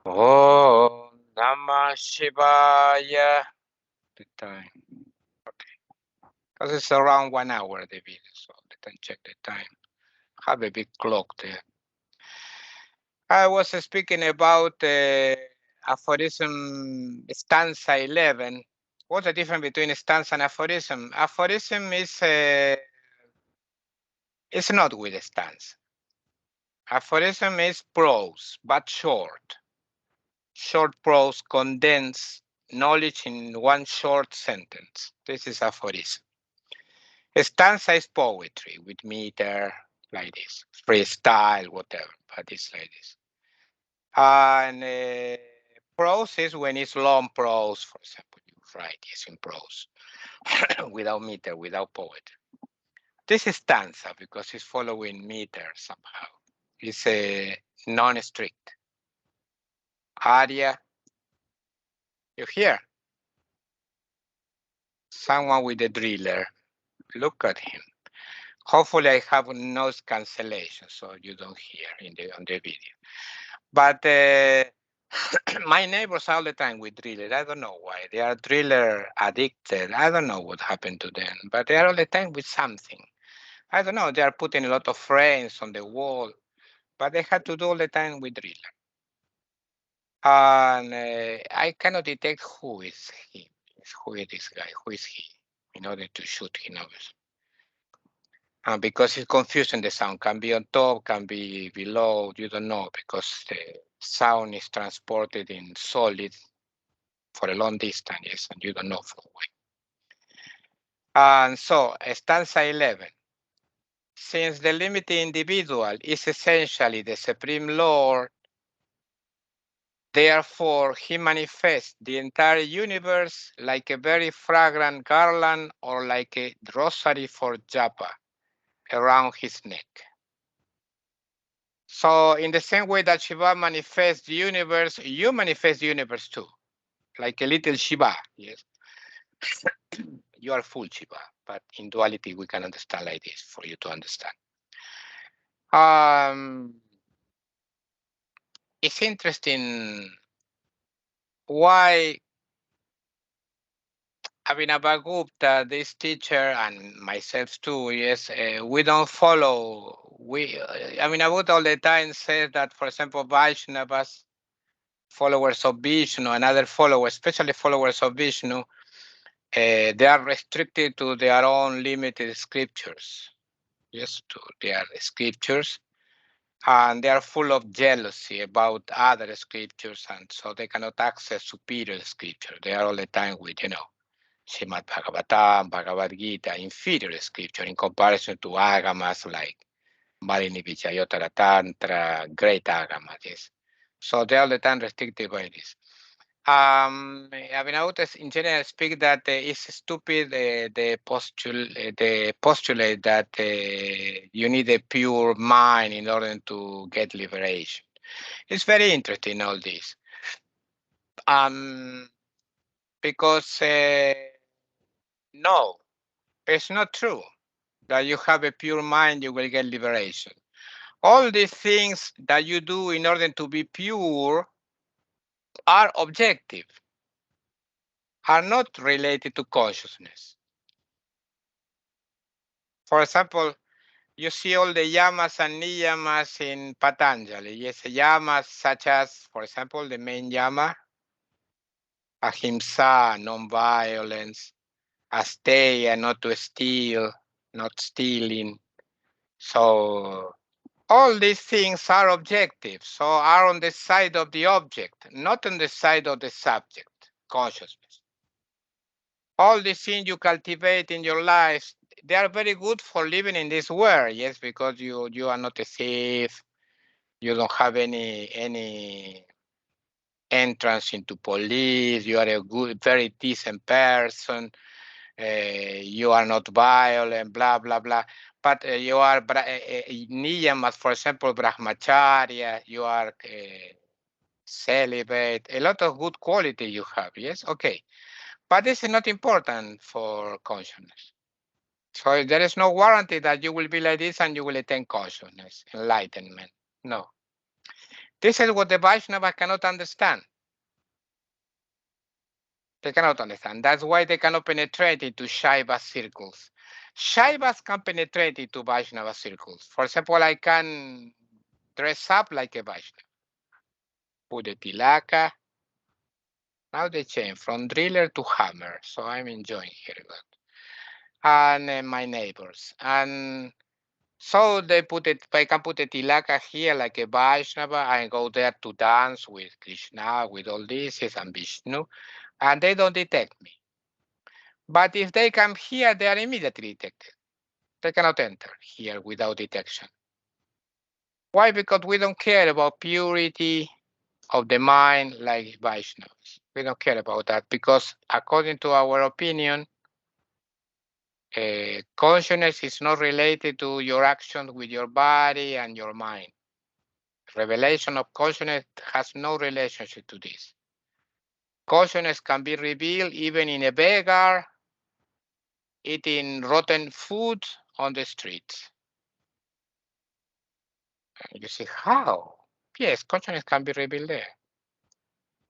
Oh, Namah Shivaya. The time. Okay. Because it's around 1 hour the video, so let me check the time. Have a big clock there. I was speaking about aphorism stanza 11. What's the difference between stanza and aphorism? Aphorism is it's not with a stanza. Aphorism is prose, but short. Short prose condense knowledge in one short sentence. This is aphorism. A stanza is poetry with meter, like this, freestyle, whatever, but it's like this. And prose is when it's long prose, for example, you write this in prose, without meter, without poetry. This is stanza because it's following meter somehow. It's a non-strict. Aria, you hear? Someone with a driller. Look at him. Hopefully I have noise cancellation so you don't hear on the video. But my neighbors all the time with driller. I don't know why. They are driller addicted. I don't know what happened to them, but they are all the time with something. I don't know. They are putting a lot of frames on the wall, but they have to do all the time with driller. And I cannot detect who is he, who is this guy, who is he, in order to shoot him, obviously. Because it's confusing, the sound can be on top, can be below, you don't know, because the sound is transported in solid for a long distance, yes, and you don't know from where. And so, stanza 11. Since the limited individual is essentially the supreme Lord, therefore he manifests the entire universe like a very fragrant garland or like a rosary for japa around his neck. So in the same way that Shiva manifests the universe, you manifest the universe too, like a little Shiva, yes. You are full Shiva, but in duality we can understand like this for you to understand. It's interesting why Abhinavagupta, this teacher, and myself too, yes, we don't follow. Abhinavagupta all the time says that, for example, Vaishnavas, followers of Vishnu, and other followers, especially followers of Vishnu, they are restricted to their own limited scriptures. Yes, to their scriptures. And they are full of jealousy about other scriptures, and so they cannot access superior scripture. They are all the time with, Srimad Bhagavatam, Bhagavad Gita, inferior scripture in comparison to agamas like Malini Vichayotara Tantra, great agamas. Yes. So they are all the time restricted by this. Abhinavagupta in general speak that it's stupid the postulate that you need a pure mind in order to get liberation. It's very interesting all this, because no, it's not true that you have a pure mind you will get liberation. All these things that you do in order to be pure are objective, are not related to consciousness. For example, you see all the yamas and niyamas in Patanjali. Yes, yamas such as, for example, the main yama, ahimsa, non-violence, asteya, not to steal, not stealing. So all these things are objective, so are on the side of the object, not on the side of the subject, consciousness. All these things you cultivate in your life, they are very good for living in this world, yes, because you are not a thief, you don't have any entrance into police, you are a good, very decent person, you are not violent, blah, blah, blah. But you are niyamas, for example, brahmacharya, you are celibate, a lot of good quality you have, yes, okay. But this is not important for consciousness. So there is no warranty that you will be like this and you will attain consciousness, enlightenment. No. This is what the Vaishnavas cannot understand. They cannot understand. That's why they cannot penetrate into Shaiva circles. Shaivas can penetrate into Vaishnava circles. For example, I can dress up like a Vaishnava. Put a tilaka. Now they change from driller to hammer. So I'm enjoying here a lot. And my neighbors. And so they put it, I can put a tilaka here like a Vaishnava and go there to dance with Krishna, with all this and Vishnu, and they don't detect me. But if they come here, they are immediately detected. They cannot enter here without detection. Why? Because we don't care about purity of the mind like Vaishnavas. We don't care about that because according to our opinion, consciousness is not related to your actions with your body and your mind. Revelation of consciousness has no relationship to this. Consciousness can be revealed even in a beggar eating rotten food on the streets. You see, how? Yes, consciousness can be revealed there.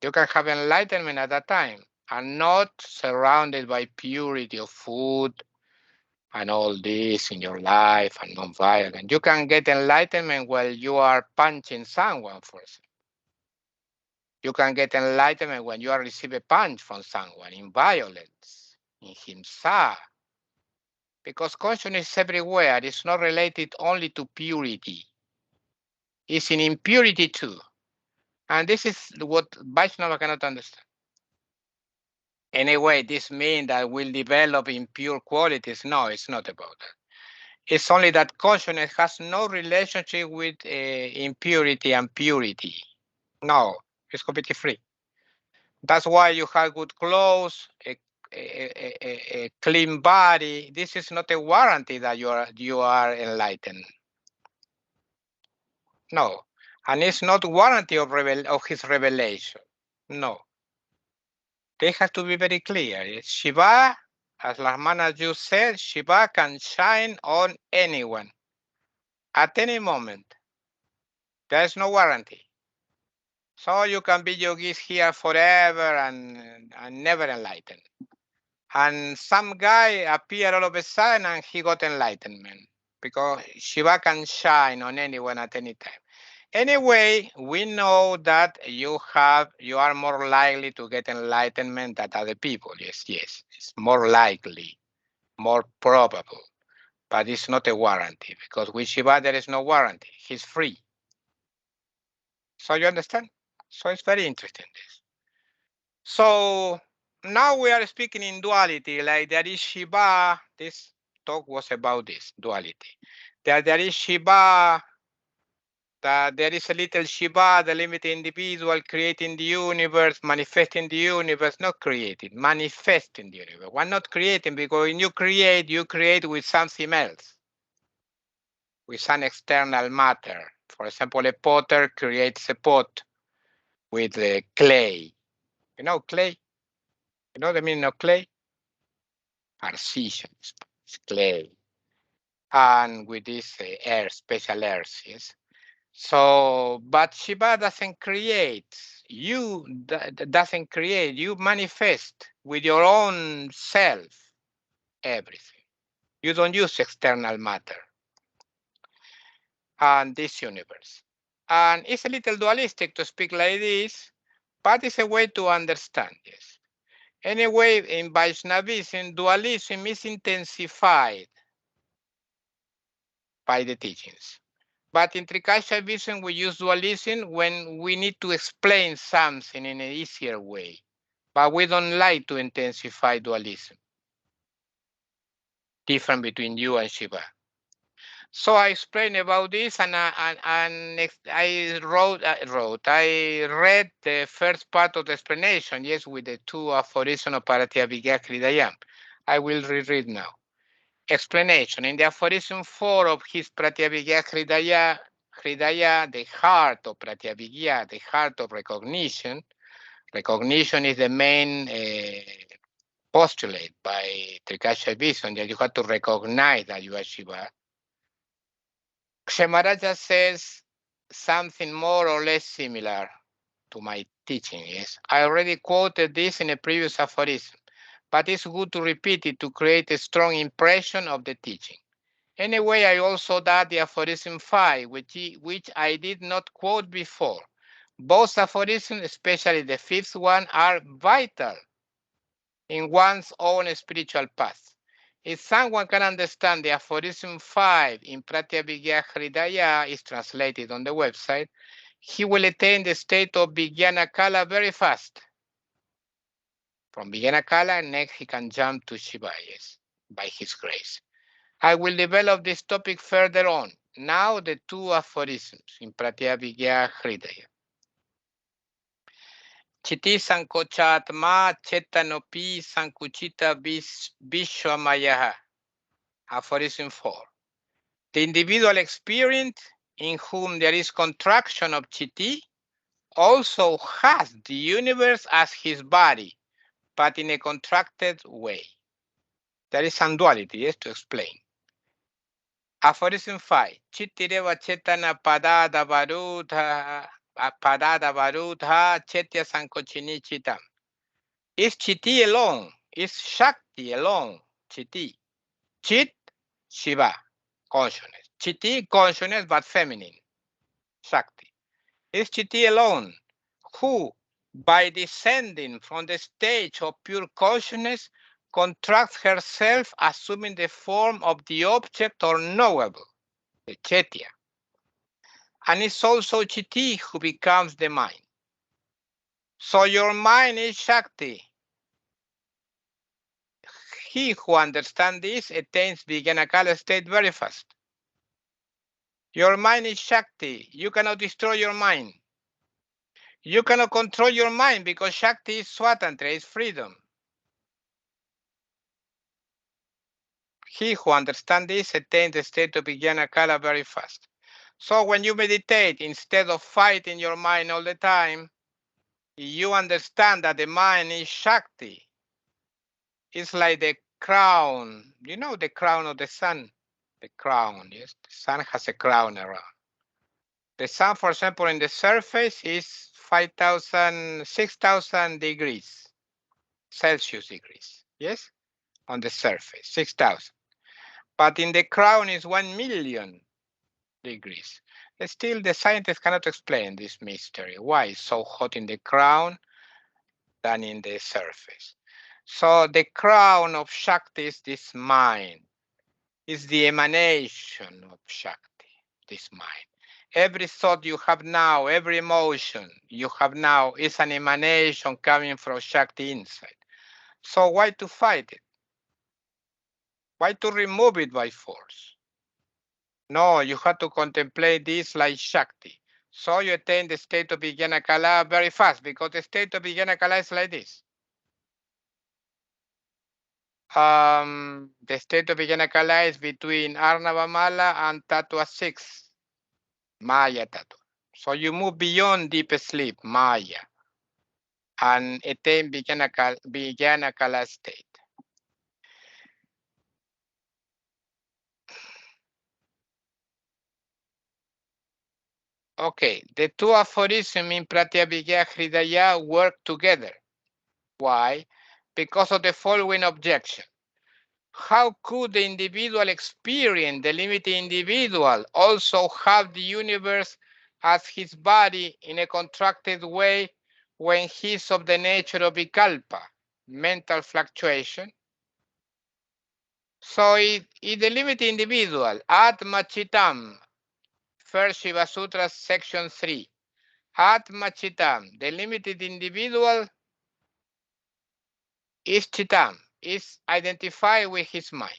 You can have enlightenment at that time and not surrounded by purity of food and all this in your life and non-violent. You can get enlightenment while you are punching someone, for example. You can get enlightenment when you are receiving a punch from someone in violence, in himsa. Because consciousness is everywhere. It's not related only to purity. It's in impurity too. And this is what Vaishnava cannot understand. Anyway, this means that we'll develop impure qualities. No, it's not about that. It's only that consciousness has no relationship with impurity and purity. No, it's completely free. That's why you have good clothes, a clean body. This is not a warranty that you are enlightened. No, and it's not warranty of his revelation. No, they have to be very clear. Shiva, as Lahmana just said, Shiva can shine on anyone at any moment. There is no warranty. So you can be yogis here forever and never enlightened. And some guy appeared all of a sudden and he got enlightenment because Shiva can shine on anyone at any time. Anyway, we know that you are more likely to get enlightenment than other people. Yes, it's more likely, more probable, but it's not a warranty because with Shiva there is no warranty. He's free. So you understand? So it's very interesting this. So now we are speaking in duality, like there is Shiva. This talk was about this duality. There is Shiva, that there is a little Shiva, the limited individual creating the universe, manifesting the universe, not creating, manifesting the universe. One not creating, because when you create with something else, with some external matter. For example, a potter creates a pot with clay. You know clay? You know the meaning of clay? Arcesian, it's clay. And with this air, special earth, yes. So, but Shiva doesn't create. You doesn't create. You manifest with your own self everything. You don't use external matter and this universe. And it's a little dualistic to speak like this, but it's a way to understand this. Anyway, in Vaishnavism, dualism is intensified by the teachings. But in Trikashaivism, we use dualism when we need to explain something in an easier way. But we don't like to intensify dualism. Different between you and Shiva. So I explained about this, and I read the first part of the explanation, yes, with the two aphorisms of Pratyabhijna Hridayam. I will reread now. Explanation. In the aphorism 4 of his Pratyabhijna Hridaya, the heart of Pratyabhijna, the heart of recognition. Recognition is the main postulate by Trikashaivism, that you have to recognize that you are Shiva. Kshemaraja says something more or less similar to my teaching. Yes, I already quoted this in a previous aphorism, but it's good to repeat it to create a strong impression of the teaching. Anyway, I also add the aphorism 5, which I did not quote before. Both aphorisms, especially the fifth one, are vital in one's own spiritual path. If someone can understand the aphorism 5 in Pratyabhigya Hridaya is translated on the website, he will attain the state of Vijnana Kala very fast. From Vijnana Kala, next he can jump to Shiva, yes, by his grace. I will develop this topic further on. Now the two aphorisms in Pratyabhigya Hridaya. Chiti sankochatma chetanopi sankuchita vishwamayaha. Aphorism 4. The individual experience in whom there is contraction of Chitti also has the universe as his body, but in a contracted way. There is some duality, yes, to explain. Aphorism 5. Chittireva chetana padada varudha chetya sankochini chitam. Is Chitti alone? Is Shakti alone? Chitti. Chit, Shiva, consciousness. Chitti, consciousness, but feminine. Shakti. Is Chitti alone, who, by descending from the stage of pure consciousness, contracts herself, assuming the form of the object or knowable, the Chetya. And it's also Chitti who becomes the mind. So your mind is Shakti. He who understands this attains Vijnana state very fast. Your mind is Shakti. You cannot destroy your mind. You cannot control your mind because Shakti is Swatantra, is freedom. He who understands this attains the state of Vijnana very fast. So when you meditate, instead of fighting your mind all the time, you understand that the mind is Shakti. It's like the crown. You know the crown of the sun? The crown, yes. The sun has a crown around. The sun, for example, in the surface is 5,000, 6,000 degrees, Celsius degrees, yes? On the surface, 6,000. But in the crown is 1,000,000 degrees. Still, the scientists cannot explain this mystery. Why it's so hot in the crown than in the surface? So the crown of Shakti is this mind, is the emanation of Shakti, this mind. Every thought you have now, every emotion you have now is an emanation coming from Shakti inside. So why to fight it? Why to remove it by force? No, you have to contemplate this like Shakti. So you attain the state of Vijnana Kala very fast, because the state of Vijnana Kala is like this. The state of Vijnana Kala is between Arnava Mala and Tattva 6, Maya Tattva. So you move beyond deep sleep, Maya, and attain Vijnana Kala state. Okay, the two aphorisms in Pratyabhigya Hridaya work together. Why? Because of the following objection. How could the individual experience, the limited individual, also have the universe as his body in a contracted way when he is of the nature of vikalpa, mental fluctuation? So if the limited individual, Atma Chitam, First Shiva Sutra, section 3, Atma Chitam, the limited individual is Chitam, is identified with his mind.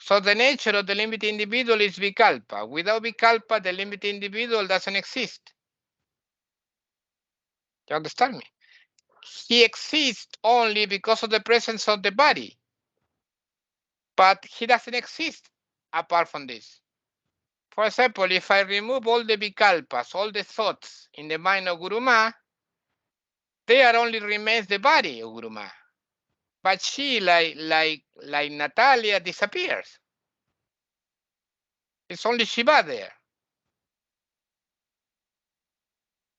So the nature of the limited individual is vikalpa. Without vikalpa, the limited individual doesn't exist. You understand me? He exists only because of the presence of the body. But he doesn't exist apart from this. For example, if I remove all the vikalpas, all the thoughts in the mind of Guru Ma, there only remains the body of Guru Ma. But she, like Natalia, disappears. It's only Shiva there.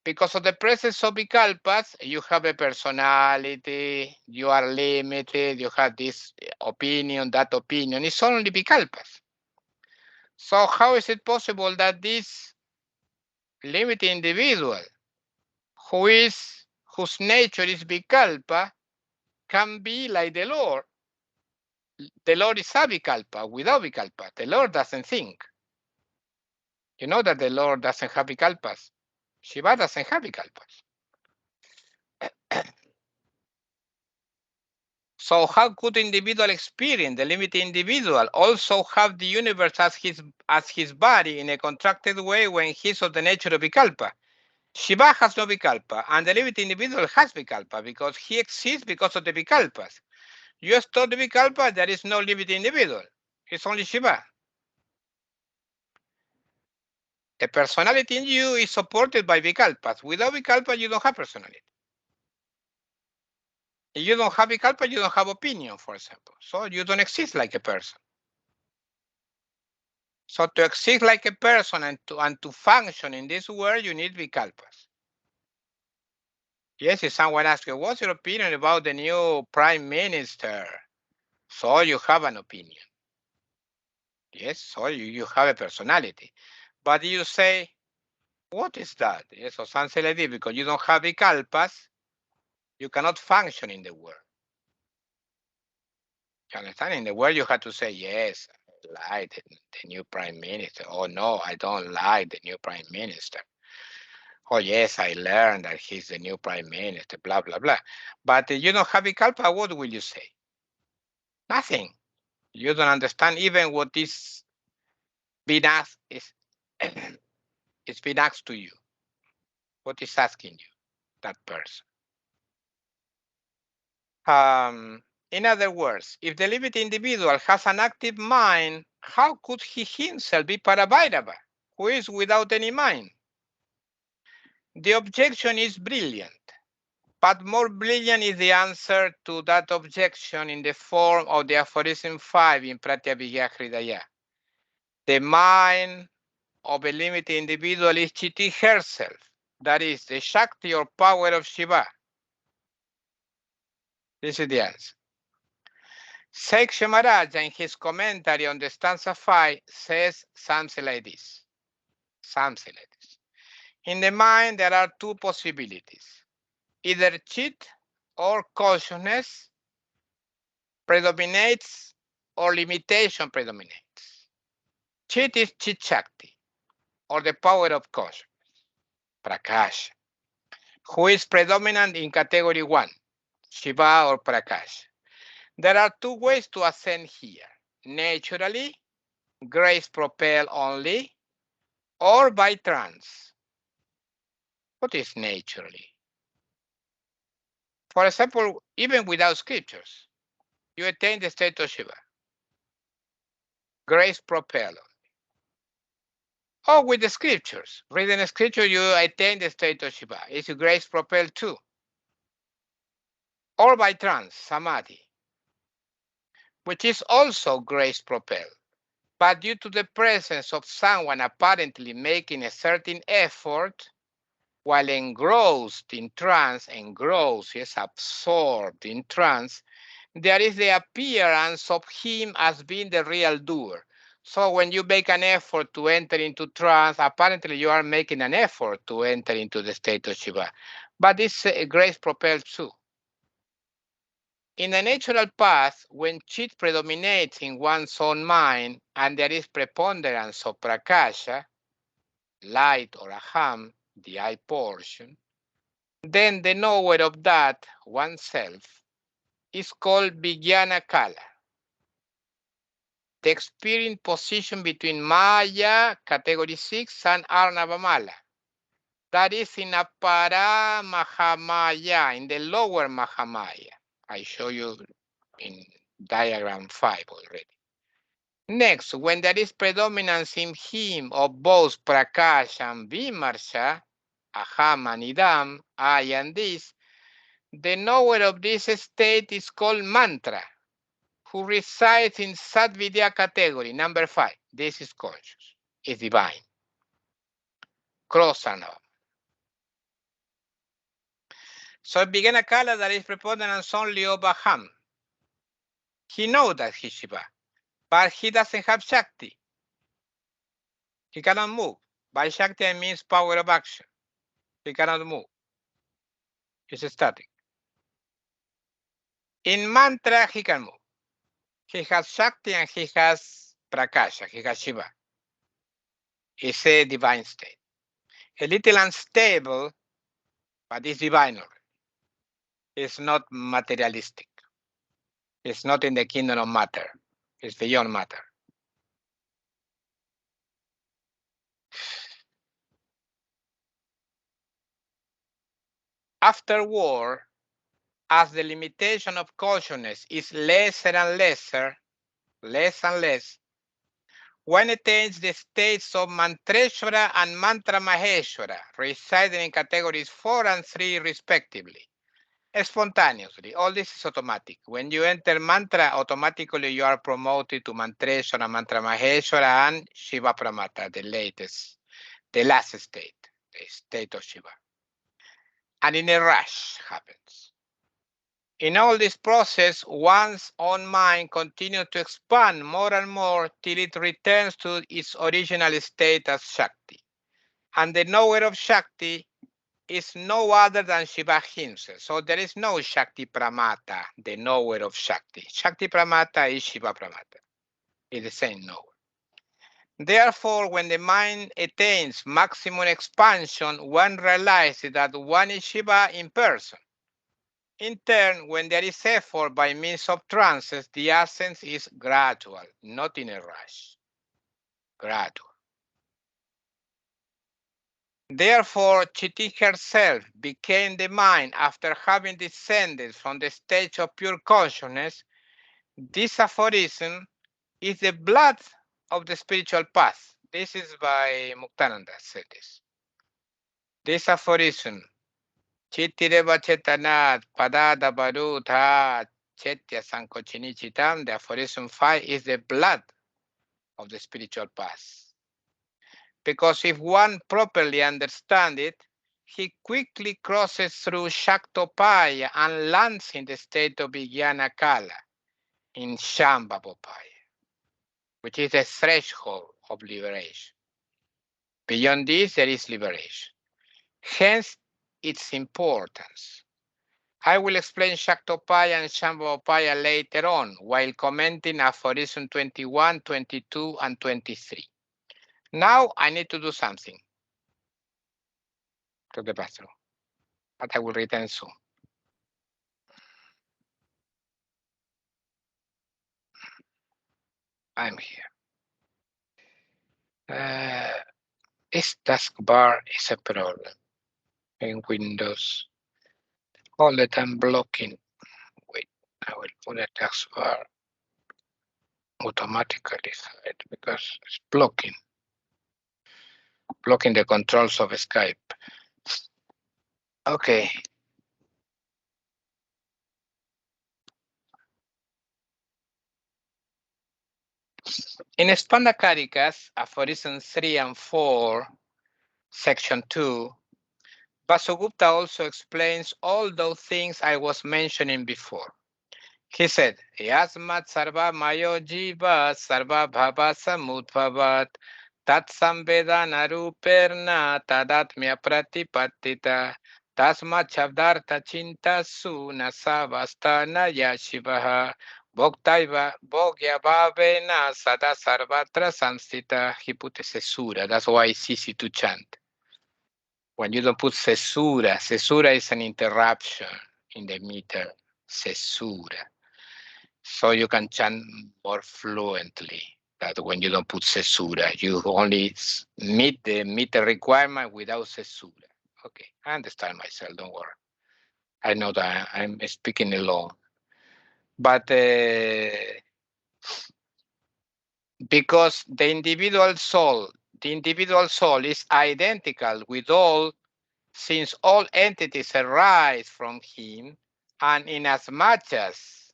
Because of the presence of vikalpas, you have a personality, you are limited, you have this opinion, that opinion. It's only vikalpas. So how is it possible that this limited individual, whose nature is vikalpa, can be like the Lord? The Lord is avikalpa, without vikalpa. The Lord doesn't think. You know that the Lord doesn't have vikalpas. Shiva doesn't have vikalpas. So how could the individual experience, the limited individual, also have the universe as his body in a contracted way when he's of the nature of vikalpa? Shiva has no vikalpa, and the limited individual has vikalpa because he exists because of the vikalpas. You stop the vikalpa, there is no limited individual. It's only Shiva. A personality in you is supported by vikalpas. Without vikalpa, you don't have personality. If you don't have vikalpa, you don't have opinion, for example. So you don't exist like a person. So to exist like a person and to function in this world, you need vikalpas. Yes, if someone asks you, what's your opinion about the new prime minister? So you have an opinion. Yes, so you have a personality. But you say, what is that? Yes, or something like this, because you don't have vikalpas, you cannot function in the world. You understand? In the world, you have to say, yes, I like the new prime minister. Oh, no, I don't like the new prime minister. Oh, yes, I learned that he's the new prime minister, blah, blah, blah. But you don't have vikalpa, what will you say? Nothing. You don't understand even what is being asked is, it's being asked to you. What is asking you, that person? In other words, if the living individual has an active mind, how could he himself be Paravairava, who is without any mind? The objection is brilliant, but more brilliant is the answer to that objection in the form of the aphorism 5 in Pratyabhijna Hridaya. The mind of a limited individual is Chiti herself, that is, the Shakti or power of Shiva. This is the answer. Seksha Maharaj, in his commentary on the stanza 5, says something like this. Something like this. In the mind, there are two possibilities. Either chit or consciousness predominates or limitation predominates. Chit is Chit Shakti, or the power of consciousness, Prakash, who is predominant in category 1, Shiva or Prakash. There are two ways to ascend here. Naturally, grace propel only, or by trance. What is naturally? For example, even without scriptures, you attain the state of Shiva. Grace propel. Or with the scriptures. Reading the scripture, you attain the state of Shiva. Is grace propel too? Or by trance, samadhi, which is also grace propel. But due to the presence of someone apparently making a certain effort, while engrossed in trance, yes, absorbed in trance, there is the appearance of him as being the real doer. So when you make an effort to enter into trance, apparently you are making an effort to enter into the state of Shiva. But this grace propels too. In the natural path, when chit predominates in one's own mind and there is preponderance of prakasha, light or aham, the I portion, then the knower of that, oneself, is called Vijnana Kala. The experience position between Maya, category 6, and Arnavamala. That is in Apara Mahamaya, in the lower Mahamaya. I show you in diagram 5 already. Next, when there is predominance in him of both Prakash and Vimarsha, Aham and Idam, I and this, the knower of this state is called Mantra, who resides in Sadvidya category, number 5. This is conscious, is divine. Cross Arnava. So it began a kala that is preponderance only of Aham. He knows that he's Shiva, but he doesn't have Shakti. He cannot move. By Shakti, I mean power of action. He cannot move. He's static. In mantra, he can move. He has Shakti and he has Prakasha. He has Shiva. It's a divine state. A little unstable, but it's divine already. It's not materialistic. It's not in the kingdom of matter. It's beyond matter. After war, as the limitation of consciousness is lesser and lesser, less and less, one attains the states of Mantreshwara and Mantra Maheshwara, residing in categories 4 and 3 respectively, spontaneously. All this is automatic. When you enter mantra, automatically you are promoted to Mantreshwara, Mantra Maheshwara, and Shiva Pramata, the latest, the last state, the state of Shiva. And in a rush happens. In all this process, one's own mind continues to expand more and more till it returns to its original state as Shakti. And the knower of Shakti is no other than Shiva himself. So there is no Shakti Pramata, the knower of Shakti. Shakti Pramata is Shiva Pramata. It's the same knower. Therefore, when the mind attains maximum expansion, one realizes that one is Shiva in person. In turn, when there is effort by means of trances, the ascent is gradual, not in a rush. Gradual. Therefore, Chiti herself became the mind after having descended from the stage of pure consciousness. This aphorism is the blood of the spiritual path. This is by Muktananda said this. This aphorism, Chitireva Chetanat, Padada Barutha, Chetya Sankochini Chitam, the aphorism 5 is the blood of the spiritual path. Because if one properly understands it, he quickly crosses through Shaktopaya and lands in the state of Vijnana Kala, in Shambhavopaya, which is the threshold of liberation. Beyond this, there is liberation. Hence, its importance. I will explain Shaktopaya and Shambhavopaya later on, while commenting aphorism 21, 22, and 23. Now, I need to do something to the bathroom, but I will return soon. I'm here. This taskbar is a problem in Windows. All the time blocking. Wait, I will put a taskbar automatically hide because it's blocking the controls of Skype. Okay. In Spandakarikas, aphorisms 3 and 4, section 2, Vasugupta also explains all those things I was mentioning before. He said, Yasmat sarva mayo jiva sarva bhava samudbhavat tat samvedana ruperna tadatmya pratipattita tasmat shabdartha chinta su nasavastana yashivaha bhoktaiva bhogya bhavena sada sarvatra samstita. He put a cesura. That's why it's easy to chant. When you don't put cesura, cesura is an interruption in the meter. Cesura. So you can chant more fluently. That when you don't put cesura, you only meet the meter requirement without cesura. Okay, I understand myself, don't worry. I know that I'm speaking alone. But because the individual soul is identical with all, since all entities arise from him, and inasmuch as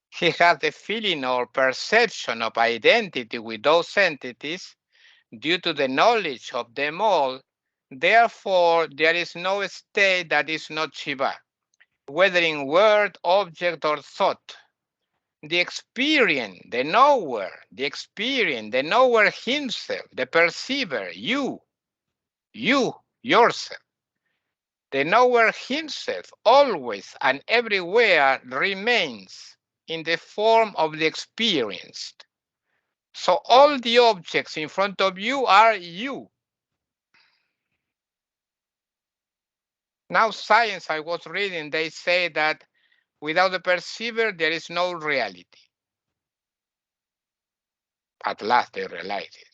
he has the feeling or perception of identity with those entities due to the knowledge of them all. Therefore, there is no state that is not Shiva. whether in word, object, or thought. The experience, the knower, the experience, the knower himself, the perceiver, you, yourself. The knower himself always and everywhere remains in the form of the experienced. So all the objects in front of you are you. Now science, I was reading, they say that without the perceiver, there is no reality. At last they realize it.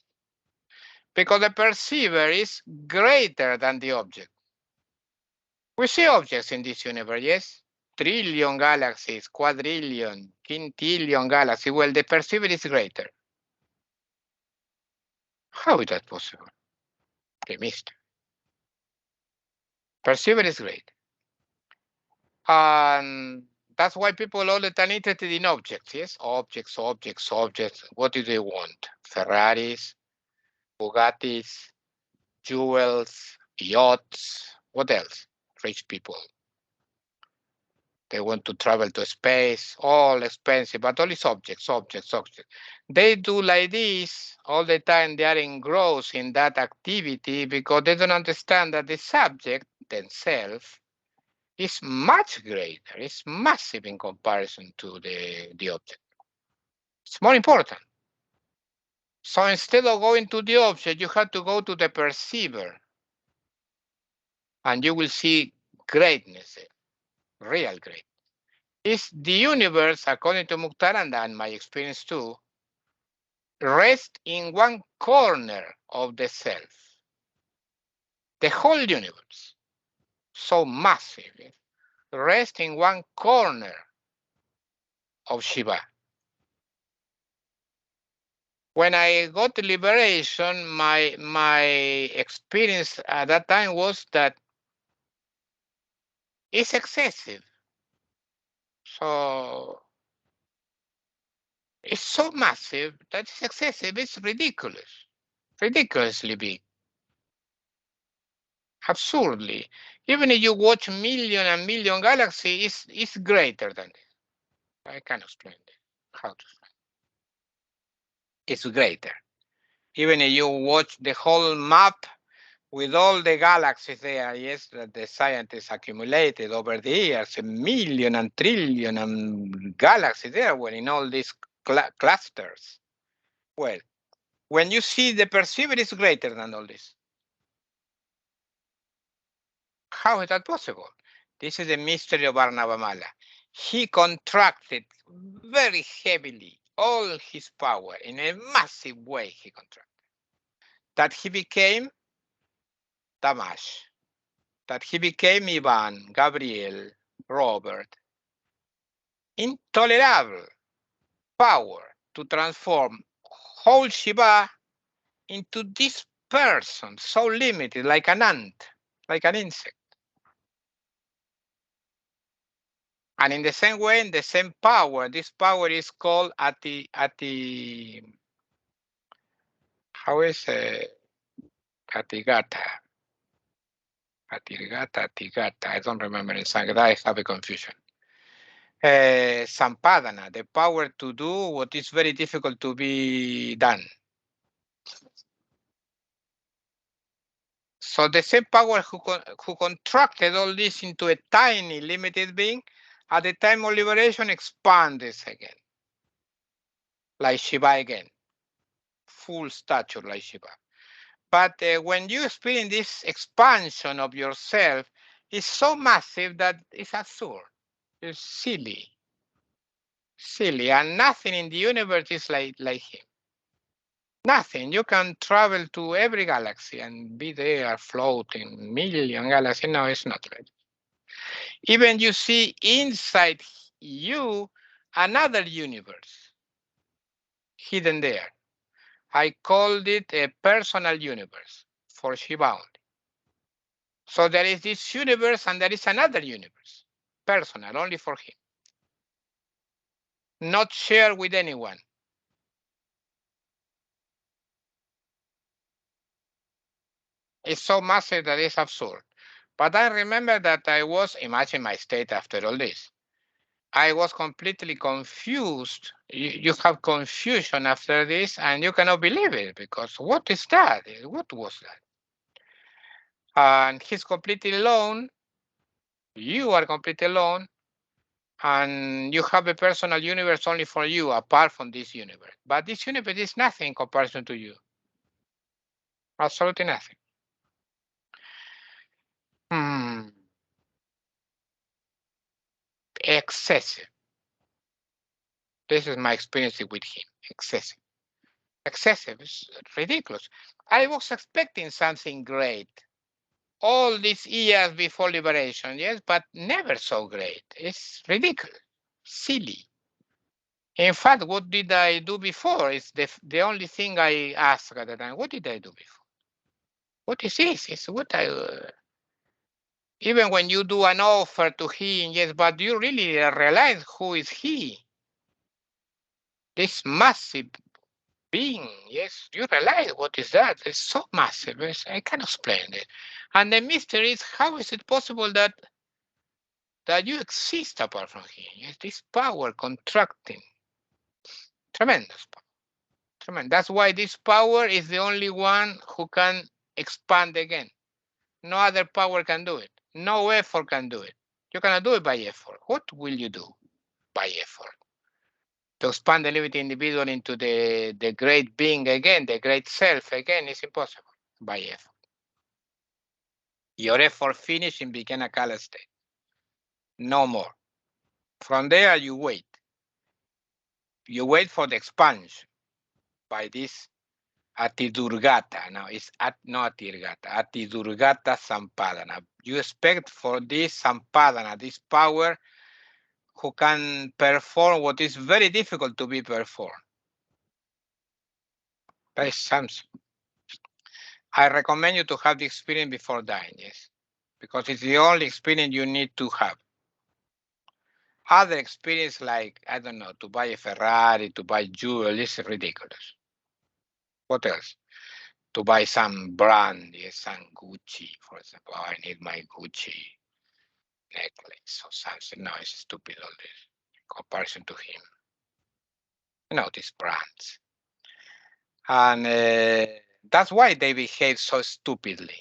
Because the perceiver is greater than the object. We see objects in this universe, yes? Trillion galaxies, quadrillion, quintillion galaxies. Well, the perceiver is greater. How is that possible? The mystery. Perceiver is great. And that's why people all the time interested in objects, yes? Objects, objects, objects. What do they want? Ferraris, Bugattis, jewels, yachts. What else? Rich people. They want to travel to space, all expensive, but all is objects, objects, objects. They do like this all the time. They are engrossed in that activity because they don't understand that the subject themselves is much greater, it's massive in comparison to the object. It's more important. So instead of going to the object, you have to go to the perceiver, and you will see greatness, real greatness. Is the universe, according to Muktaranda and my experience too, rest in one corner of the self. The whole universe, so massive, rests in one corner of Shiva. When I got liberation, my experience at that time was that it's excessive. So it's so massive that it's excessive. It's ridiculous, ridiculously big, absurdly. Even if you watch million and million galaxies, it's greater than this. I can't explain it. How to explain? It's greater. Even if you watch the whole map with all the galaxies there, yes, that the scientists accumulated over the years, a million and trillion and galaxies there were in all these clusters. Well, when you see the perceiver is greater than all this. How is that possible? This is the mystery of Arnavamala. He contracted very heavily all his power in a massive way. He contracted that he became Tamash, that he became Ivan, Gabriel, Robert. Intolerable power to transform whole Shiva into this person so limited, like an ant, like an insect. And in the same way, in the same power, this power is called how is Atigata? Atigata. I don't remember in Sanskrit. I have a confusion. Sampadana, the power to do what is very difficult to be done. So the same power who contracted all this into a tiny limited being, at the time of liberation expands again, like Shiva again, full stature like Shiva. But when you experience this expansion of yourself, it's so massive that it's absurd. It's silly, and nothing in the universe is like him. Nothing. You can travel to every galaxy and be there floating million galaxies. No, it's not right. Even you see inside you another universe hidden there. I called it a personal universe for Shiva only. So there is this universe and there is another universe, personal, only for him. Not shared with anyone. It's so massive that it's absurd. But I remember that I was, imagine my state after all this. I was completely confused. You have confusion after this, and you cannot believe it because what is that? What was that? And he's completely alone. You are completely alone, and you have a personal universe only for you, apart from this universe. But this universe is nothing in comparison to you. Absolutely nothing. Hmm. Excessive. This is my experience with him. Excessive. Excessive. It's ridiculous. I was expecting something great all these years before liberation, yes, but never so great. It's ridiculous. Silly. In fact, what did I do before? Is the only thing I ask at the time. What did I do before? What is this? It's what I. Even when you do an offer to him, yes, but do you really realize who is he? This massive being, yes, you realize what is that? It's so massive. Yes, I can't explain it. And the mystery is how is it possible that you exist apart from him? Yes, this power contracting. Tremendous power. Tremendous. That's why this power is the only one who can expand again. No other power can do it. No effort can do it. You cannot do it by effort. What will you do by effort? To expand the living individual into the great being again, the great self again, is impossible by effort. Your effort finished and became a callous state. No more. From there, you wait. You wait for the expansion by this Atidurgata. Now, it's not Atirgata, Atidurgata Sampadana. You expect for this Sampadana, this power, who can perform what is very difficult to be performed. That is something. I recommend you to have the experience before dying, yes, because it's the only experience you need to have. Other experience like, I don't know, to buy a Ferrari, to buy jewelry is ridiculous. What else? To buy some brand, yes, some Gucci, for example. Oh, I need my Gucci necklace or something. No, it's stupid all this in comparison to him. You know, these brands. And that's why they behave so stupidly.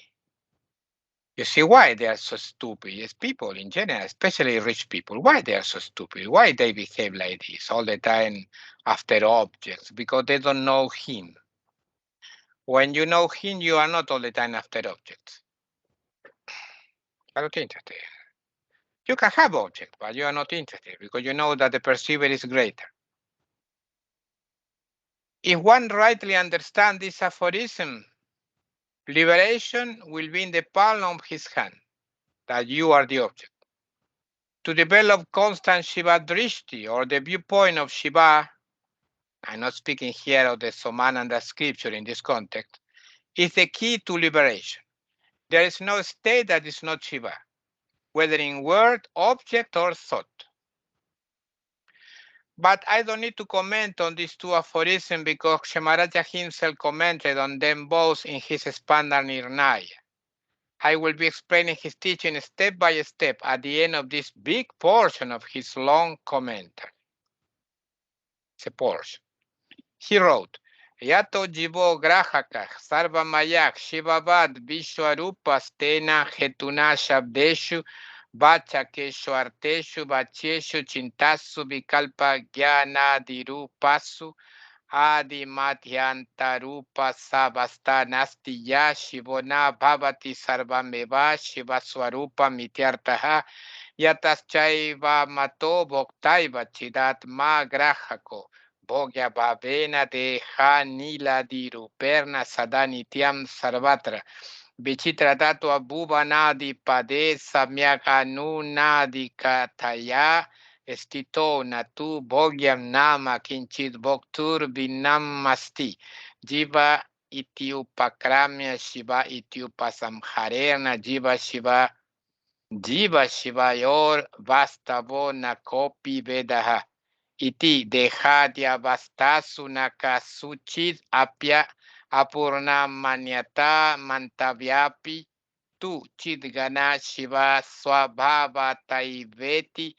You see why they are so stupid? Yes, people in general, especially rich people, why they are so stupid? Why they behave like this all the time after objects? Because they don't know him. When you know him, you are not all the time after objects. I'm not interested. You can have objects, but you are not interested because you know that the perceiver is greater. If one rightly understands this aphorism, liberation will be in the palm of his hand, that you are the object. To develop constant Shiva Drishti, or the viewpoint of Shiva, I'm not speaking here of the Somananda scripture in this context, is the key to liberation. There is no state that is not Shiva, whether in word, object, or thought. But I don't need to comment on these two aphorisms because Kshemaraja himself commented on them both in his Spanda Nirnaya. I will be explaining his teaching step by step at the end of this big portion of his long commentary. It's a portion. He wrote, Yato jivo grahaka sarva mayak shivavad vishwarupa stena hetuna shabdeshu vachakeshu arteshu vacheshu chintasu vikalpa jnanadirupasu adi madhyantarupa sabasta nasti ya shivona bhavati sarvameva shivaswarupa mityartaha yataschaiva mato bhoktaiva chidatma grahako Bhogya Bhavena Deha Nila Diruperna Sadanitiam Sarvatra Vichitra Tatua Bhuvanadi Pade Samyaka Nunadi Kataya Estito Natu Bhogyam Nama Kinchit Bhoktur Vinam Masti Jiva Itiupakramya Shiva Itiupasamharena Jiva Shivayor Vastavo Nakopi Vedaha Iti dehadya vastasuna suchit apya apurna manyata mantavyapi tu chidgana shiva swabhava taiveti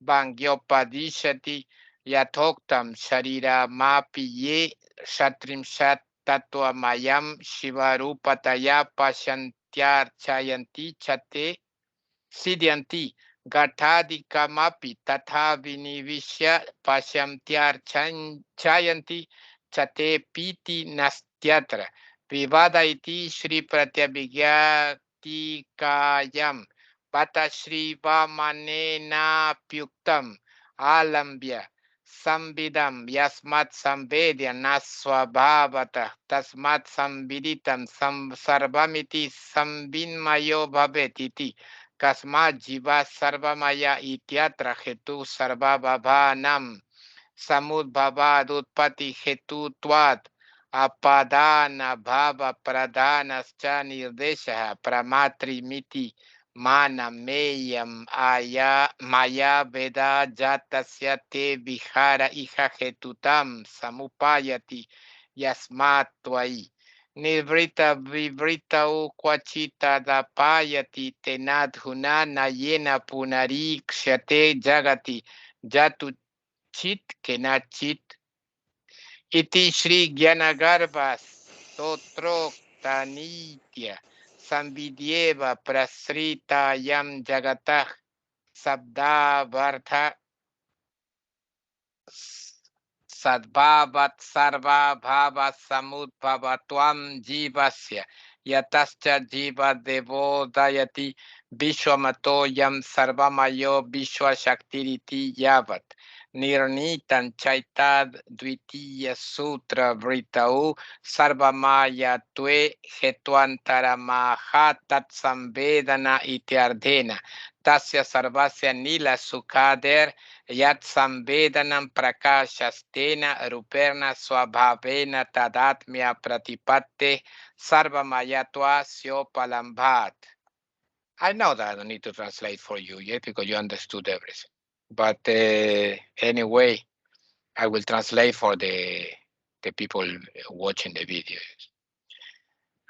bangyopadishati yatoktam sharira mapi ye shatrimshat tatuamayam shivarupataya pashantyar chayanti chate Sidyanti Gatadikamapi Tatha Vinivishya Pashamtyar Chayanti Chate Piti Nastyatra Vivada iti Shri Pratyabhigyati Kayam Pata Shri Vamanena Pyuktam Alambya Sambidam Yasmat Samvedya Naswabhavata Tasmat Samviditam Sarvamiti Sambinmayo Bhavetiti Kasma jiva sarvamaya ityatra hetu sarvabhavanam samudbhavad utpati hetu twat apadana bhava pradhanascha nirdesha pramatri miti mana meyam aya maya veda jatasya te vihara iha hetutam samupayati yasmat tvai Nivrita vivrita ukwachita dapayati tenadhuna nayena punari kshate jagati jatu chit kenachit iti Shri Gyanagarbha Stotrokta Nitya Samvidyeva Prasrita Yam Jagatah Sabdavartha Sadbhavat sarva bhava samudbhava tvam jivasya yatascha jiva devo dayati vishwamato yam sarvamayo vishwa shaktiriti yavat nirnitan chaitad dvitiya sutra vritau sarvamaya tue hetuantara mahatat samvedana ityardhena tasya sarvasya nila sukader Yat samvedanam prakashastena ruperna swabhavena tadatmya pratipatte sarvamayatva syopalambhat. I know that I don't need to translate for you yet because you understood everything. But anyway, I will translate for the people watching the video.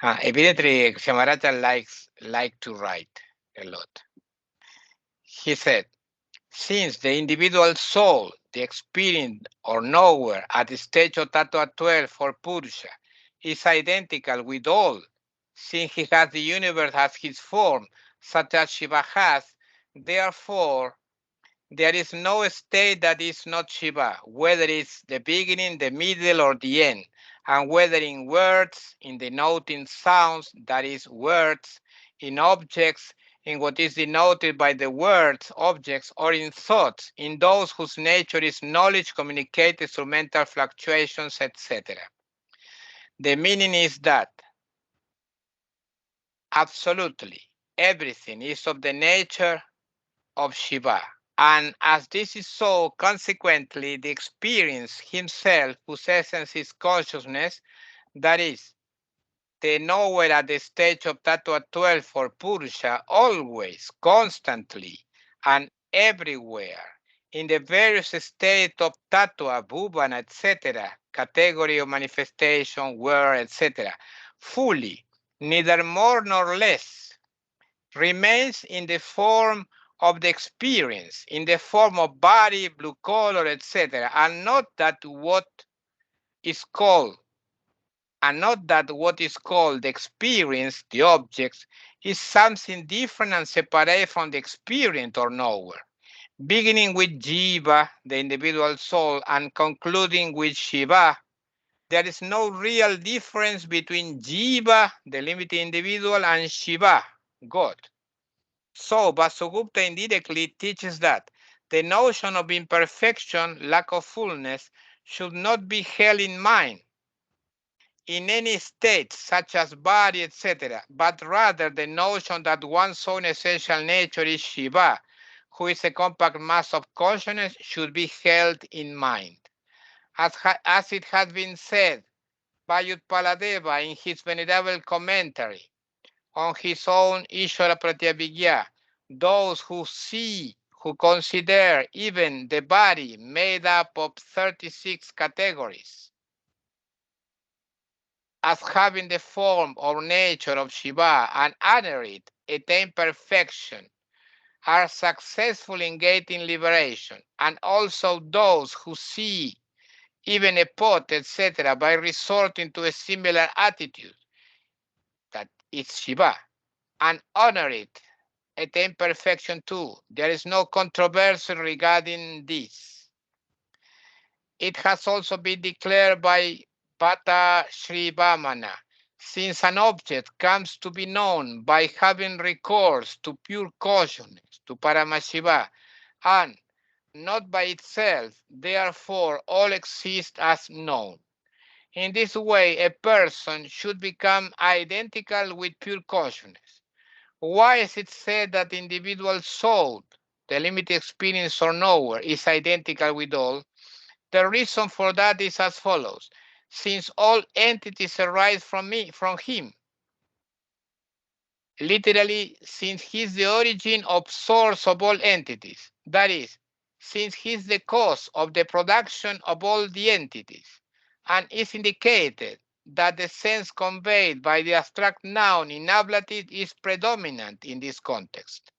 Evidently, Kshamarata like to write a lot. He said, since the individual soul, the experience or knower at the stage of Tattva 12 for Purusha, is identical with all, since he has the universe as his form, such as Shiva has, therefore there is no state that is not Shiva, whether it's the beginning, the middle, or the end, and whether in words, in denoting sounds, that is, words, in objects, in what is denoted by the words, objects, or in thoughts, in those whose nature is knowledge communicated through mental fluctuations, etc. The meaning is that absolutely everything is of the nature of Shiva. And as this is so, consequently, the experience himself, whose essence is consciousness, that is, the knower at the stage of Tattva 12 for Purusha, always, constantly, and everywhere, in the various states of Tattva, Bhuvana, etc., category of manifestation, word, etc., fully, neither more nor less, remains in the form of the experience, in the form of body, blue color, etc., and not that is called, what is called the experience, the objects, is something different and separate from the experience or knower, beginning with Jiva, the individual soul, and concluding with Shiva. There is no real difference between Jiva, the limited individual, and Shiva, God. So Vasugupta indirectly teaches that the notion of imperfection, lack of fullness, should not be held in mind in any state, such as body, etc., but rather the notion that one's own essential nature is Shiva, who is a compact mass of consciousness, should be held in mind. As it has been said by Utpaladeva in his venerable commentary on his own Ishvara Pratyabhigya, those who consider even the body made up of 36 categories as having the form or nature of Shiva and honor it attain perfection are successful in gaining liberation, and also those who see even a pot, etc., by resorting to a similar attitude, that is Shiva, and honor it, attain perfection too. There is no controversy regarding this. It has also been declared by Bhatta Sri Vamana, since an object comes to be known by having recourse to pure consciousness, to Paramashiva, and not by itself, therefore all exist as known. In this way, a person should become identical with pure consciousness. Why is it said that the individual soul, the limited experience or knower, is identical with all? The reason for that is as follows. Since all entities arise from him, literally, since he is the origin of source of all entities, that is, since he is the cause of the production of all the entities, and is indicated that the sense conveyed by the abstract noun in ablative is predominant in this context.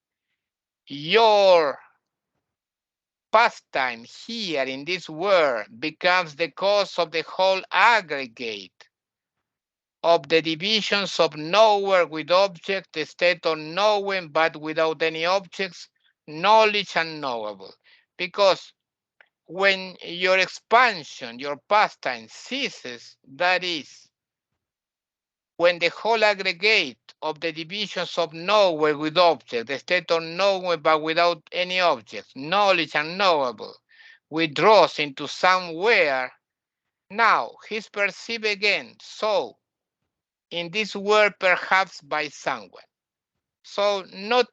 Your pastime here in this world becomes the cause of the whole aggregate of the divisions of knower with object, the state of knowing but without any objects, knowledge and knowable. Because when your expansion, your pastime ceases, that is, when the whole aggregate of the divisions of knower with object, the state of knowing but without any objects, knowledge and knowable, withdraws into somewhere, now he's perceived again. So, in this world, perhaps by someone. So, not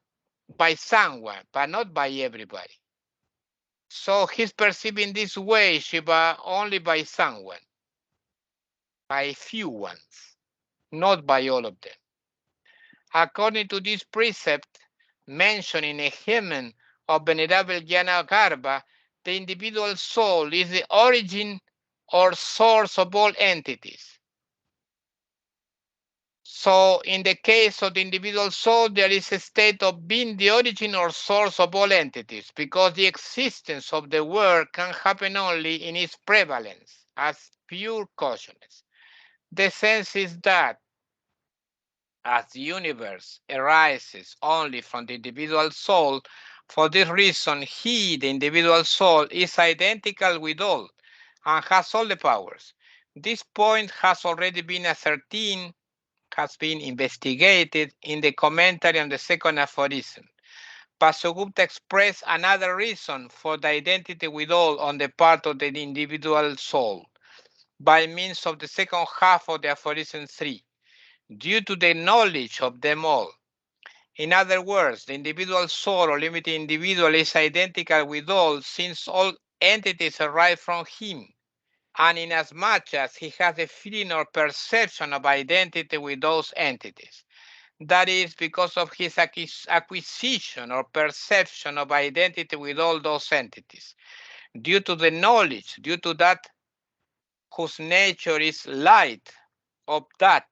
by someone, but not by everybody. So, he's perceived in this way, Shiva, only by someone, by few ones, not by all of them. According to this precept mentioned in a hymn of Venerable Jnana, the individual soul is the origin or source of all entities. So in the case of the individual soul, there is a state of being the origin or source of all entities, because the existence of the world can happen only in its prevalence as pure consciousness. The sense is that as the universe arises only from the individual soul, for this reason, he, the individual soul, is identical with all and has all the powers. This point has already been ascertained, has been investigated in the commentary on the second aphorism. Pasugupta expressed another reason for the identity with all on the part of the individual soul by means of the second half of the aphorism 3. Due to the knowledge of them all. In other words, the individual soul or limited individual is identical with all, since all entities arise from him, and inasmuch as he has a feeling or perception of identity with those entities. That is because of his acquisition or perception of identity with all those entities. Due to the knowledge, due to that whose nature is light of that,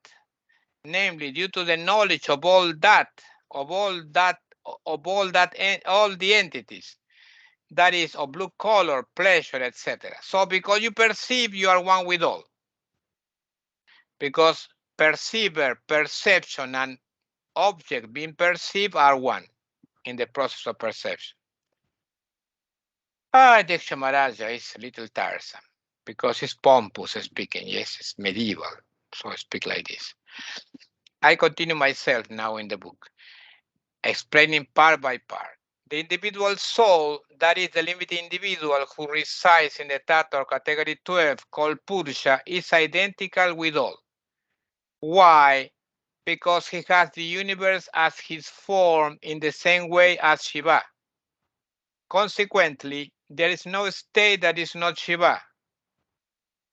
namely due to the knowledge of all that, of all that, all the entities, that is of blue color, pleasure, etc. So because you perceive, you are one with all. Because perceiver, perception, and object being perceived are one in the process of perception. Diksha Maharaja is a little tiresome because it's pompous speaking. Yes, it's medieval, so I speak like this. I continue myself now in the book, explaining part by part. The individual soul, that is the limited individual who resides in the tattva or category 12 called Purusha, is identical with all. Why? Because he has the universe as his form in the same way as Shiva. Consequently, there is no state that is not Shiva,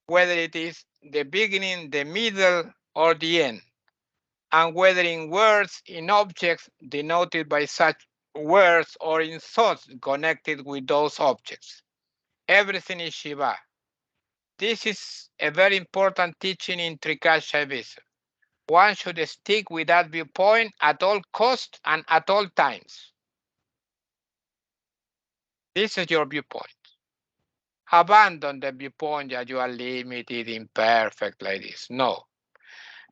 whether it is the beginning, the middle, or the end, and whether in words, in objects denoted by such words, or in thoughts connected with those objects. Everything is Shiva. This is a very important teaching in Trika Shaivism. One should stick with that viewpoint at all costs and at all times. This is your viewpoint. Abandon the viewpoint that you are limited, imperfect like this. No.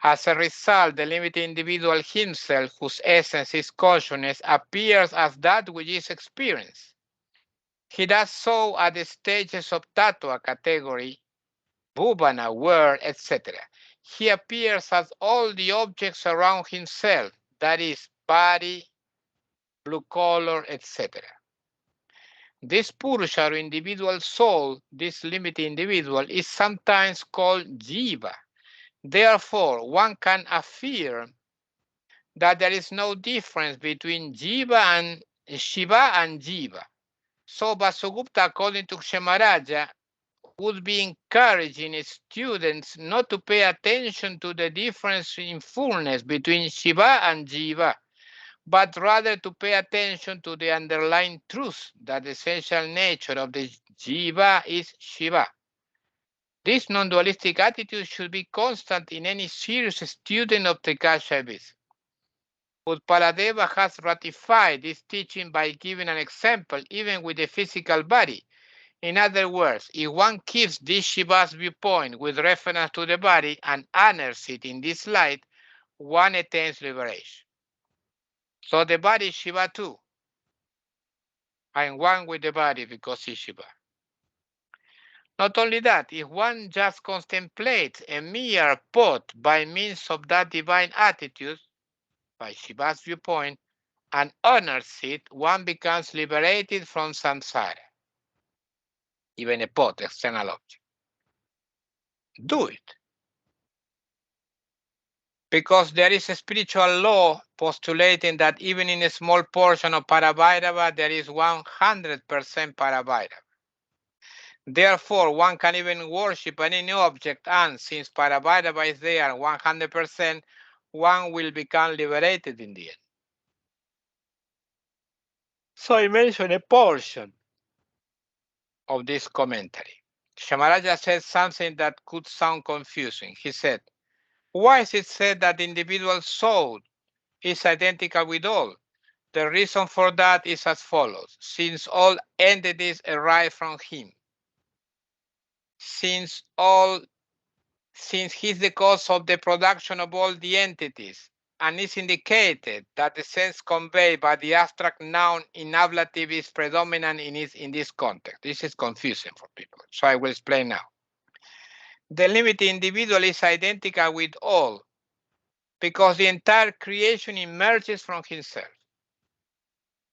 As a result, the limited individual himself, whose essence is consciousness, appears as that which is experienced. He does so at the stages of tattva category, bhuvana, world, etc. He appears as all the objects around himself, that is, body, blue color, etc. This Purusha or individual soul, this limited individual, is sometimes called Jiva. Therefore, one can affirm that there is no difference between Jiva and Shiva and Jiva. So Vasugupta, according to Kshemaraja, would be encouraging students not to pay attention to the difference in fullness between Shiva and Jiva, but rather to pay attention to the underlying truth that the essential nature of the Jiva is Shiva. This non-dualistic attitude should be constant in any serious student of Trikashaivism. Utpaladeva has ratified this teaching by giving an example even with the physical body. In other words, if one keeps this Shiva's viewpoint with reference to the body and honors it in this light, one attains liberation. So the body is Shiva too. I am one with the body because it's Shiva. Not only that, if one just contemplates a mere pot by means of that divine attitude, by Shiva's viewpoint, and honors it, one becomes liberated from samsara. Even a pot, external object. Do it. Because there is a spiritual law postulating that even in a small portion of Parabhairava, there is 100% Parabhairava. Therefore, one can even worship any object, and since Parabhairava is there 100%, one will become liberated in the end. So I mentioned a portion of this commentary. Shamaraja said something that could sound confusing. He said, why is it said that the individual soul is identical with all? The reason for that is as follows. Since all entities arise from him, since he is the cause of the production of all the entities, and is indicated that the sense conveyed by the abstract noun in ablative is predominant in this context. This is confusing for people, so I will explain now. The limited individual is identical with all because the entire creation emerges from himself.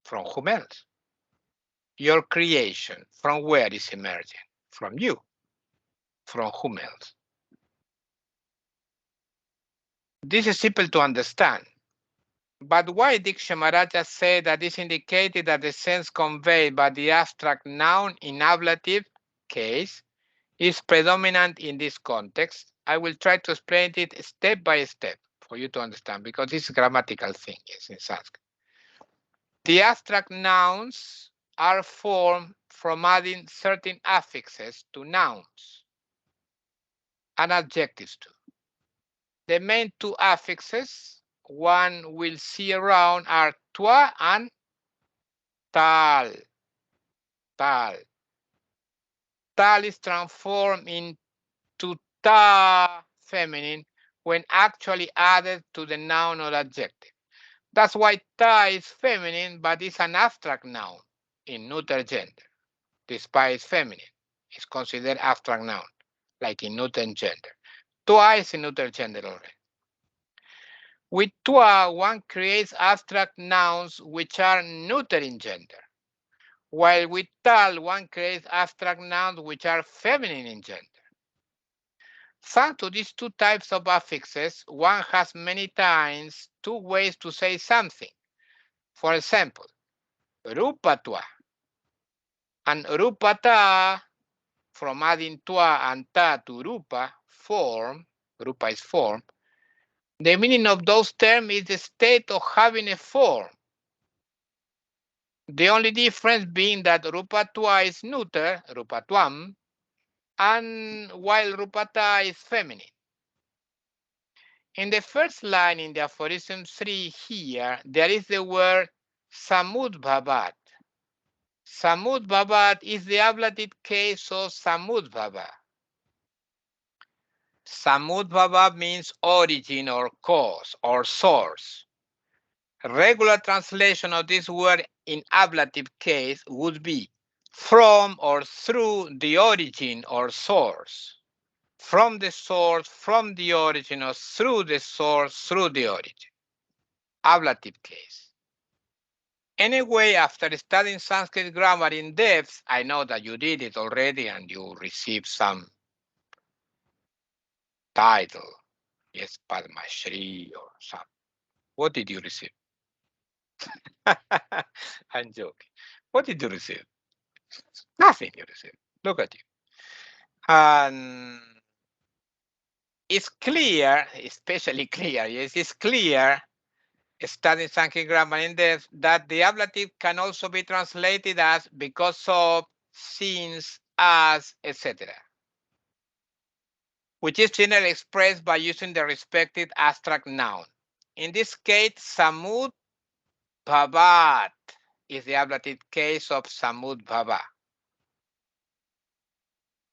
From whom else? Your creation, from where is emerging? From you. From whom else? This is simple to understand. But why did Kshemaraja say that this indicated that the sense conveyed by the abstract noun in ablative case is predominant in this context? I will try to explain it step by step for you to understand, because this is a grammatical thing, yes, in Sanskrit. The abstract nouns are formed from adding certain affixes to nouns and adjectives too. The main two affixes one will see around are twa and tal. Tal. Tal is transformed into ta feminine when actually added to the noun or adjective. That's why ta is feminine, but it's an abstract noun in neuter gender. Despite it's feminine, it's considered abstract noun, like in neuter gender. Twa is in neuter gender already. With twa, one creates abstract nouns which are neuter in gender, while with tal, one creates abstract nouns which are feminine in gender. Thanks to these two types of affixes, one has many times two ways to say something. For example, rupatwa and rupata, from adding twa and ta to rupa, form, rupa is form. The meaning of those terms is the state of having a form. The only difference being that rupatwa is neuter, rupatwam, and while rupata is feminine. In the first line in the aphorism 3 here, there is the word samudbhavat. Samudbhavat is the ablative case of samudbhava. Samudbhava means origin or cause or source. Regular translation of this word in ablative case would be from or through the origin or source. From the source, from the origin, or through the source, through the origin. Ablative case. Anyway, after studying Sanskrit grammar in depth, I know that you did it already and you received some title. Yes, Padma Shri or some. What did you receive? I'm joking. What did you receive? Nothing you received. Look at you. And it's clear, especially clear, yes, it's clear, studying Sanskrit grammar in depth, that the ablative can also be translated as because of, since, as, etc., which is generally expressed by using the respective abstract noun. In this case, samud bhavat is the ablative case of samud bhava.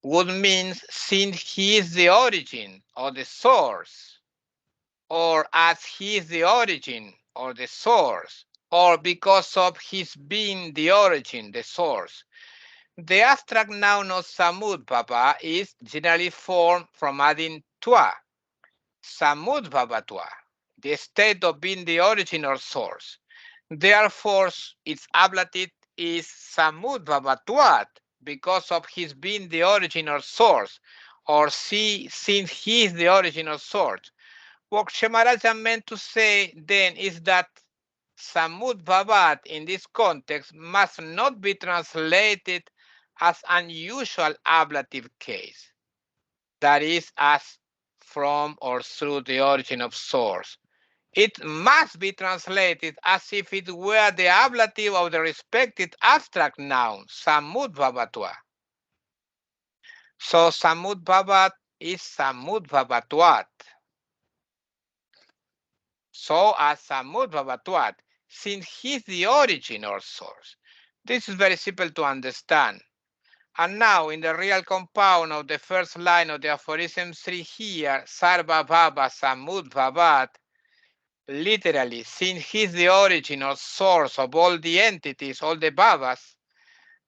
Would means since he is the origin or the source, or as he is the origin or the source, or because of his being the origin, the source. The abstract noun of samudbhava is generally formed from adding twa, samudbhavatva, the state of being the origin or source. Therefore, its ablative is samudbhavatvat, because of his being the origin or source, or since he is the origin or source. What Shemaraja meant to say then is that samudbhavat in this context must not be translated as unusual ablative case, that is, as from or through the origin of source. It must be translated as if it were the ablative of the respective abstract noun, samudbhavatva. So samudbhavat is samudbhavatvat. So as samudbhavatvat, since he's the origin or source. This is very simple to understand. And now in the real compound of the first line of the aphorism 3 here, sarva bhava samudbhavat, literally, since he's the origin or source of all the entities, all the bhavas,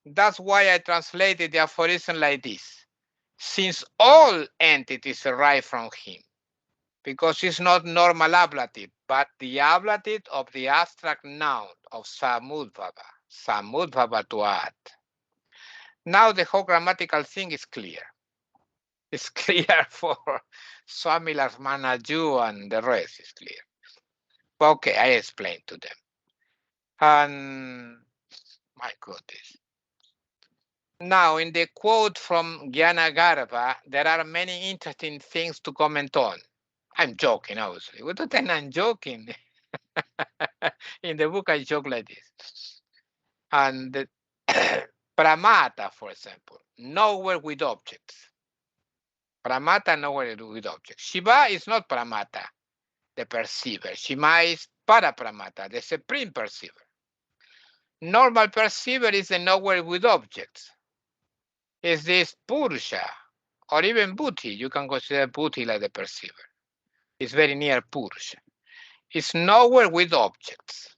that's why I translated the aphorism like this. Since all entities arise from him, because it's not normal ablative, but the ablative of the abstract noun of samudbhava, samudbhavatuat. Now the whole grammatical thing is clear. It's clear for Swami Lakshmanaju and the rest is clear. Okay, I explained to them. And my goodness. Now, in the quote from Gyanagarbha, there are many interesting things to comment on. I'm joking, obviously. What do you think I'm joking? In the book, I joke like this. And the pramata, for example, nowhere with objects. Pramata, nowhere with objects. Shiva is not pramata, the perceiver. Shiva is parapramata, the supreme perceiver. Normal perceiver is the nowhere with objects. Is this Purusha or even Buddhi? You can consider Buddhi like the perceiver. It's very near Purusha. It's nowhere with objects.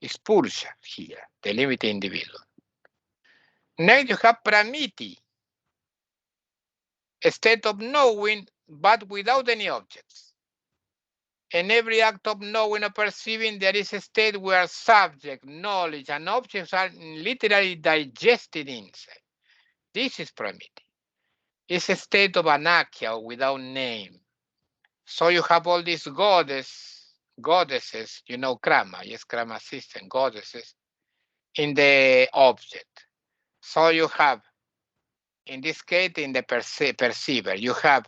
It's Purusha here, the limited individual. Next you have Pramiti, a state of knowing but without any objects. In every act of knowing or perceiving, there is a state where subject, knowledge, and objects are literally digested inside. This is Pramiti. It's a state of anakhya, without name. So you have all these goddesses, you know, Krama, yes, Krama system, goddesses, in the object. So you have, in this case, in the perceiver, you have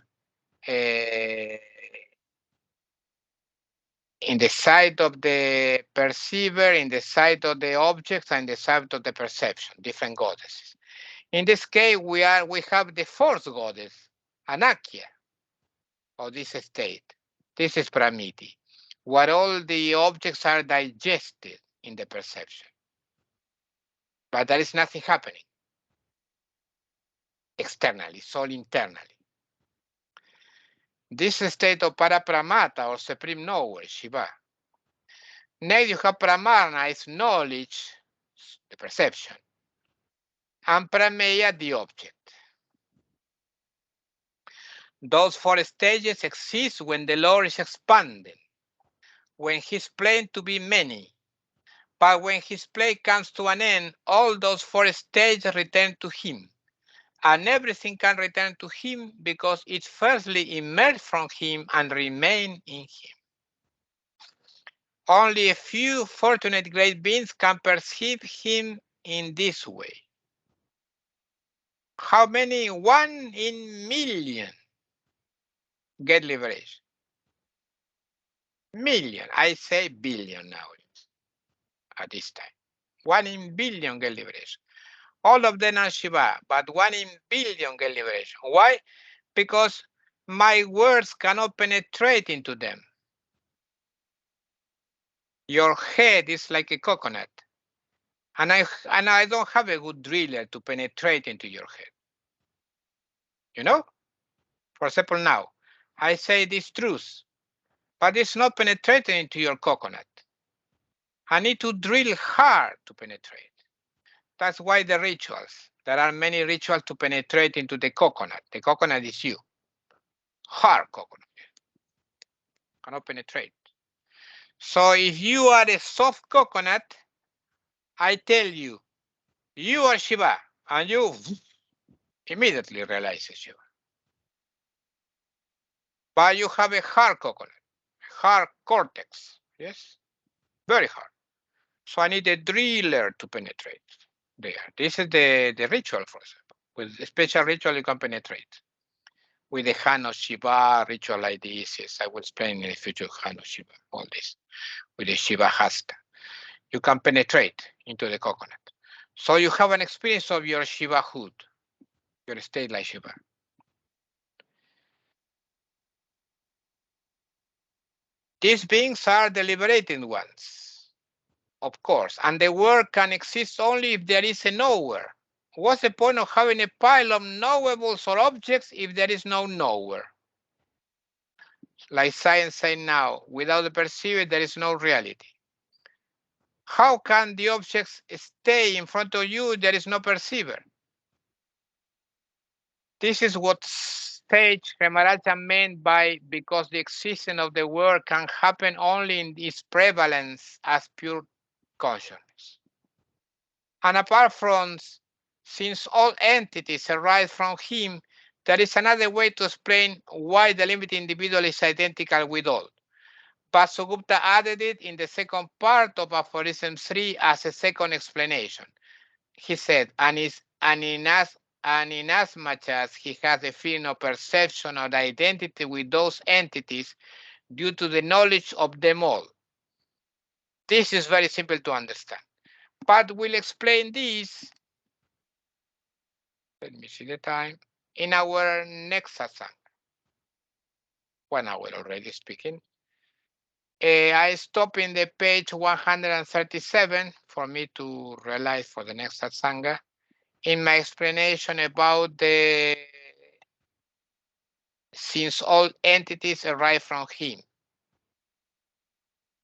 in the side of the perceiver, in the side of the objects, and the side of the perception, different goddesses. In this case, we have the fourth goddess, Anakhya, of this state. This is pramiti, where all the objects are digested in the perception. But there is nothing happening externally, it's all internally. This state of parapramata or supreme knower, Shiva. Next you have pramana, is knowledge, the perception, and prameya, the object. Those four stages exist when the Lord is expanding, when He's playing to be many. But when His play comes to an end, all those four stages return to Him. And everything can return to Him because it firstly emerged from Him and remained in Him. Only a few fortunate great beings can perceive Him in this way. How many? 1 in million get liberation. Million, I say billion now at this time. 1 in billion get liberation. All of them are Shiva, but 1 in billion get liberation. Why? Because my words cannot penetrate into them. Your head is like a coconut, and I don't have a good driller to penetrate into your head. You know? For example, now, I say this truth, but it's not penetrating into your coconut. I need to drill hard to penetrate. That's why the rituals. There are many rituals to penetrate into the coconut. The coconut is you. Hard coconut. Cannot penetrate. So if you are a soft coconut, I tell you, you are Shiva, and you immediately realize it's Shiva. But you have a hard coconut, hard cortex, yes? Very hard. So I need a driller to penetrate there. This is the ritual, for example. With a special ritual, you can penetrate. With the hand of Shiva ritual like this, yes, I will explain in the future hand of Shiva, all this. With the Shiva hasta, you can penetrate into the coconut. So you have an experience of your Shivahood, your state like Shiva. These beings are the liberating ones, of course, and the world can exist only if there is a knower. What's the point of having a pile of knowables or objects if there is no knower? Like science says now, without the perceiver, there is no reality. How can the objects stay in front of you if there is no perceiver? This is what sage Hemaraja meant by because the existence of the world can happen only in its prevalence as pure consciousness. And apart from, since all entities arise from him, there is another way to explain why the limited individual is identical with all. Vasugupta added it in the second part of Aphorism 3 as a second explanation. He said, and inasmuch as he has a feeling of perception of identity with those entities due to the knowledge of them all. This is very simple to understand. But we'll explain this, let me see the time, in our next satsang. 1 hour already speaking. I stop in the page 137 for me to realize for the next satsanga in my explanation about the since all entities arise from him.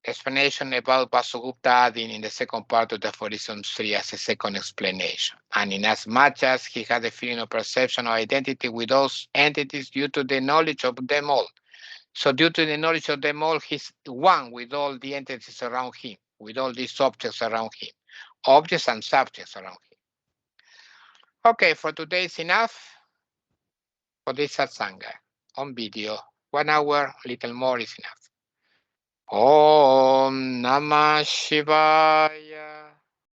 Explanation about Vasugupta adding in the second part of the Aphorism 3 as a second explanation. And inasmuch as he had a feeling of perception of identity with those entities due to the knowledge of them all. So due to the knowledge of them all, he's one with all the entities around him, with all these objects around him, objects and subjects around him. Okay, for today is enough for this satsanga on video. 1 hour, little more is enough. Om Namah Shivaya.